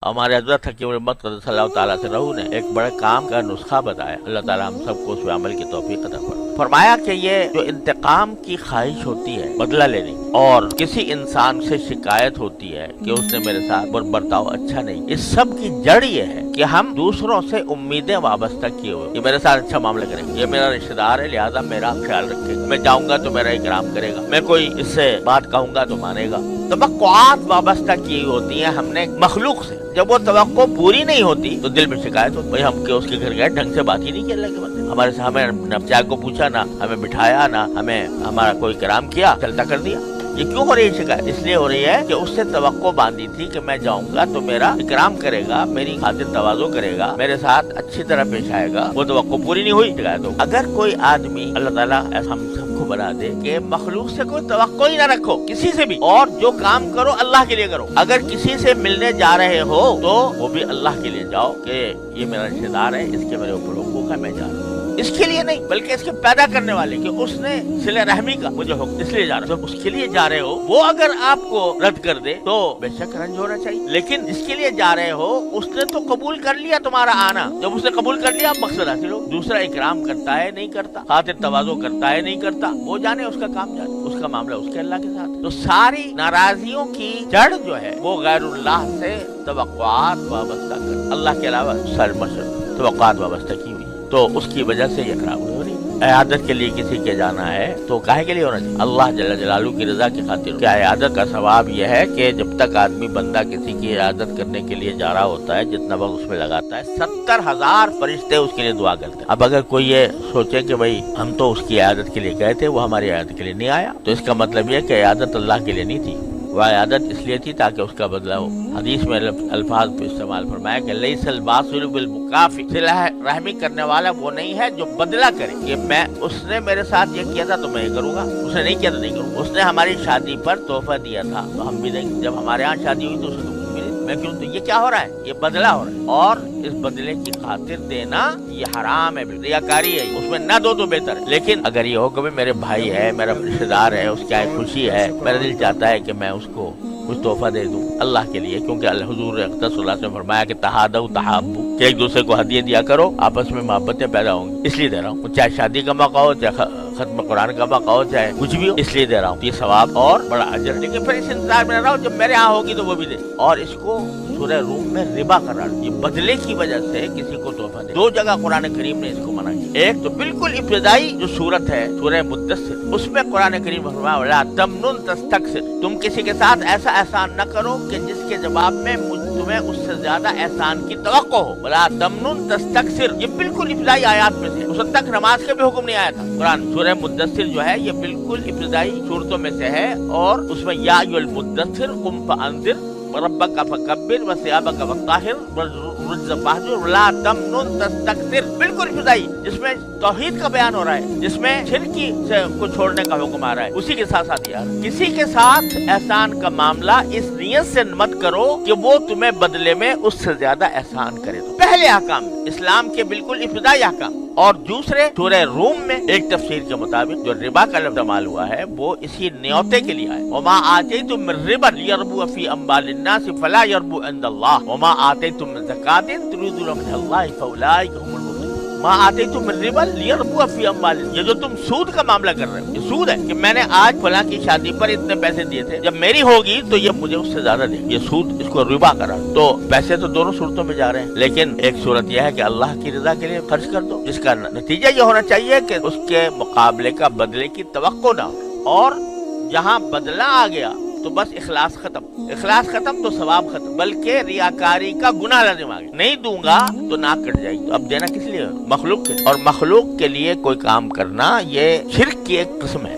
हमारे हज़रत हकीम उम्मत क़द्दसल्लाहु तआला सिर्रहू ने एक बड़े काम का नुस्खा बताया। अल्लाह ताला हम सबको उस पे अमल की तौफीक अता फरमाए। फरमाया कि ये जो इंतकाम की ख्वाहिश होती है, बदला लेने, और किसी इंसान से शिकायत होती है कि उसने मेरे साथ बर्ताव अच्छा नहीं, इस सब की जड़ ये है कि हम दूसरों से उम्मीदें वाबस्ता किए हुए, ये मेरे साथ अच्छा मामला करेगा, ये मेरा रिश्तेदार है लिहाजा मेरा ख्याल रखेगा, मैं जाऊंगा तो मेरा इकराम करेगा, मैं कोई इससे बात कहूंगा तो मानेगा। तवक्कुआत वाबस्ता की होती है हमने मखलूक से। जब वो तवक्को पूरी नहीं होती तो दिल में शिकायत होती, भाई हम उसके घर गए ढंग से बात ही नहीं किया, अल्लाह के बंदे हमारे से हमें न चाय को पूछा, ना हमें बिठाया, ना हमें हमारा कोई इकराम किया, चलता कर दिया। ये क्यों हो रही है शिकायत? इसलिए हो रही है कि उससे तवक्को बांधी थी कि मैं जाऊंगा तो मेरा इकराम करेगा, मेरी खातिर तवाज़ो करेगा, मेरे साथ अच्छी तरह पेश आएगा, वो तवक्को पूरी नहीं हुई, शिकायत हो। अगर कोई आदमी, अल्लाह ताला ऐसा हम सबको बना दे कि मखलूक से कोई तवक्को ही ना रखो, किसी से भी, और जो काम करो अल्लाह के लिए करो। अगर किसी से मिलने जा रहे हो तो वो भी अल्लाह के लिए जाओ कि ये मेरा रिश्तेदार है, इसके मेरे ऊपर हुकूक है, मैं जा रहा हूँ, इसके लिए नहीं बल्कि इसके पैदा करने वाले कि उसने सिले रहमी का मुझे हुक्म, इसलिए जा रहे हो, तो उसके लिए जा रहे हो। वो अगर आपको रद्द कर दे तो बेशक रंज होना चाहिए, लेकिन जिसके लिए जा रहे हो उसने तो कबूल कर लिया तुम्हारा आना। जब उसने कबूल कर लिया मकसद हासिल हो। दूसरा इकराम करता है नहीं करता, खातिर तवाज़ो करता है नहीं करता, वो जाने, उसका काम जाने, उसका मामला उसके अल्लाह के साथ। तो सारी नाराजियों की जड़ जो है वो गैरुल्लाह से तवक्कुआत वाबस्ता कर, अल्लाह के अलावा तवक्कुआत वाबस्ता की हुई, तो उसकी वजह से ये खराब हो रही। इयादत के लिए किसी के जाना है तो काहे के लिए होना चाहिए? अल्लाह जल्ल जलालू की रजा की खातिर। क्या इयादत का सवाब यह है कि जब तक आदमी बंदा किसी की इयादत करने के लिए जा रहा होता है, जितना वक्त उसमें लगाता है, 70,000 फरिश्ते उसके लिए दुआ करते हैं। अब अगर कोई ये सोचे कि भाई हम तो उसकी इयादत के लिए गए थे, वो हमारी इयादत के लिए नहीं आया, तो इसका मतलब यह कि इयादत अल्लाह के लिए नहीं थी, वह इयादत इसलिए थी ताकि उसका बदला हो। हदीस में अल्फाज पे इस्तेमाल फरमाया कि लैसल बासिल बिल मुकाफी, सिला रहमी करने वाला वो नहीं है जो बदला करे कि मैं, उसने मेरे साथ ये किया था तो मैं ये करूंगा, उसने नहीं किया तो नहीं करूंगा, उसने हमारी शादी पर तोहफा दिया था तो हम भी देंगे, जब हमारे यहाँ शादी हुई तो उसे मैं क्यों, तो ये क्या हो रहा है? ये बदला हो रहा है, और इस बदले की खातिर देना ये हराम है, रियाकारी है, उसमें ना दो तो बेहतर है। लेकिन अगर ये हो कि मेरे भाई है, मेरा रिश्तेदार है, उसकी आए खुशी है, मेरा दिल चाहता है कि मैं उसको कुछ तोहफा दे दूं अल्लाह के लिए, क्योंकि अल्लाह हुजूर अक़दस ने फरमाया कि तहादउ तहाब्बु, कि एक दूसरे को हदिया दिया करो, आपस में मोहब्बतें पैदा होंगी, इसलिए दे रहा हूँ। चाहे शादी का मौका हो, चाहे खत्म कुरान का मौका हो, चाहे कुछ भी हो, इसलिए दे रहा हूँ। ये सवाब और बड़ा अजर। लेकिन फिर इस इंतजार में रहा हूँ जब मेरे यहाँ होगी तो वो भी दे। और इसको सूरह रूम में रिबा करार, ये बदले की वजह से किसी को तोहफा दे। दो जगह कुरान करीम ने इसको मना किया। एक तो बिल्कुल इब्तिदाई जो सूरत है सूरह मुद्दस्सिर, उसमें कुरान करीम फरमाया वला तमनुन तस्तक्सिर, तुम किसी के साथ ऐसा एहसान न करो कि जिसके जवाब में तुम्हें उससे ज्यादा एहसान की तवक्को हो। वला तमनुन तस्तक्सिर, ये बिल्कुल इब्तिदाई आयात में से, उस तक नमाज के भी हुक्म नहीं आया था। कुरान सूरह मुद्दस्सिर जो है ये बिल्कुल इब्तिदाई सूरतों में से है, और उसमें या अय्युहल मुद्दस्सिर कुम फअंज़िर रब्बका फकब्बिर व सियाबका फताहिर वरुज्ज फहजुर वला तमनुन तस्तक्सिर, बिल्कुल इब्तिदाई, जिसमें तौहीद का बयान हो रहा है, जिसमें शिरकी से को छोड़ने का हुक्म आ रहा है। उसी के साथ साथ यार किसी के साथ एहसान का मामला इस नियत से मत करो कि वो तुम्हें बदले में उससे ज्यादा एहसान करे। तो पहले अहकाम इस्लाम के बिल्कुल इब्तिदाई अहकाम। और दूसरे सूरह रूम में एक तफसीर के मुताबिक जो रिबा का लफ्ज़ इस्तेमाल हुआ है वो इसी न्योते के लिए है। वमा आतैतुम मिन रिबा लियरबु फी अम्वालिन नास फला यरबु इंदल्लाह वमा आतैतुम मिन ज़कातिन तुरीदून मिनल्लाहि फउलाइका हुमुल मुफ़्लिहून। मा आतैतुम मिन रिबा लियरबु फी अम्वालिन, ये जो तुम सूद का मामला कर रहे हो, ये सूद है कि मैंने आज फलां की शादी पर इतने पैसे दिए थे, जब मेरी होगी तो ये मुझे उससे ज्यादा दे, ये सूद, इसको रिबा करा। तो पैसे तो दोनों सूरतों में जा रहे हैं, लेकिन एक सूरत यह है कि अल्लाह की रजा के लिए खर्च कर दो, जिसका नतीजा ये होना चाहिए कि उसके मुकाबले का बदले की तवक्को ना हो। और जहाँ बदला आ गया तो बस इखलास खत्म, इखलास खत्म तो सवाब खत्म, बल्कि रियाकारी का गुनाह लाजिम आ गया। नहीं दूंगा तो नाक कट जाएगी। तो अब देना किस लिए? मखलूक के। और मखलूक के लिए कोई काम करना ये शिर्क की एक किस्म है।